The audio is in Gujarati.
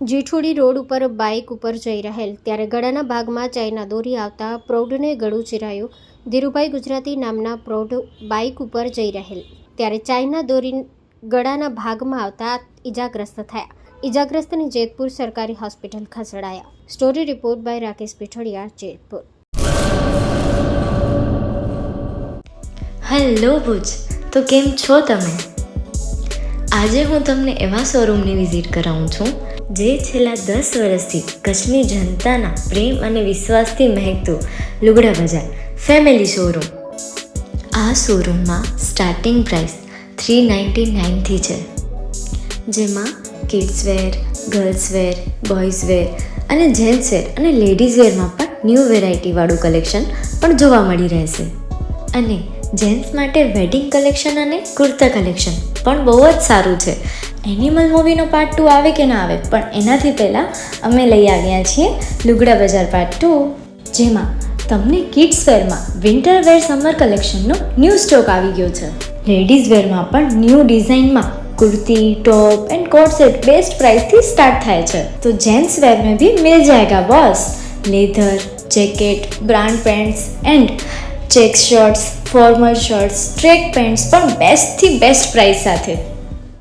જીઠુડી રોડ ઉપર બાઇક ઉપર જઈ રહેલ ત્યારે ગળાના ભાગમાં ચાઇના દોરી આવતા પ્રૌઢને ગળું ચીરાયું. ધીરુભાઈ ગુજરાતી નામના પ્રૌઢ બાઇક ઉપર જઈ રહેલ ત્યારે ચાઇના દોરી ગળાના ભાગમાં આવતા ઇજાગ્રસ્ત થયા. ઇજાગ્રસ્તને જેતપુર સરકારી હોસ્પિટલ ખસેડાયા. Story report by Rakesh Pithadiya, Jetpur. Hello Bhuj, તો કેમ છો તમે? આજે હું તમને એવા શોરૂમની વિઝિટ કરાવું છું જે છેલ્લા 10 વર્ષથી કચ્છની જનતાના પ્રેમ અને વિશ્વાસથી મહેકતું લુગડા બજાર ફેમિલી શોરૂમ. આ શોરૂમમાં સ્ટાર્ટિંગ પ્રાઇસ 399થી છે, જેમાં kids wear, girls wear, boys wear અને જેન્ટ્સ વેર અને લેડીઝ વેરમાં પણ ન્યૂ વેરાયટીવાળું કલેક્શન પણ જોવા મળી રહેશે. અને જેન્ટ્સ માટે વેડિંગ કલેક્શન અને કુર્તા કલેક્શન પણ બહુ જ સારું છે. એનિમલ મૂવીનો પાર્ટ 2 આવે કે ના આવે, પણ એનાથી પહેલાં અમે લઈ આવ્યા છીએ લુગડા બજાર પાર્ટ 2, જેમાં તમને કિડ્સ વેરમાં વિન્ટર વેર સમર કલેક્શનનો ન્યૂ સ્ટોક આવી ગયો છે. લેડીઝ વેરમાં પણ ન્યૂ ડિઝાઇનમાં kurti, top and coat set best price थी स्टार्ट थाय छे. तो जेंट्स वेर में भी मिल जाएगा boss. Leather, jacket, brand pants and check shirts, formal shirts, track pants પણ બેસ્ટ થી બેસ્ટ પ્રાઇસ સાથે.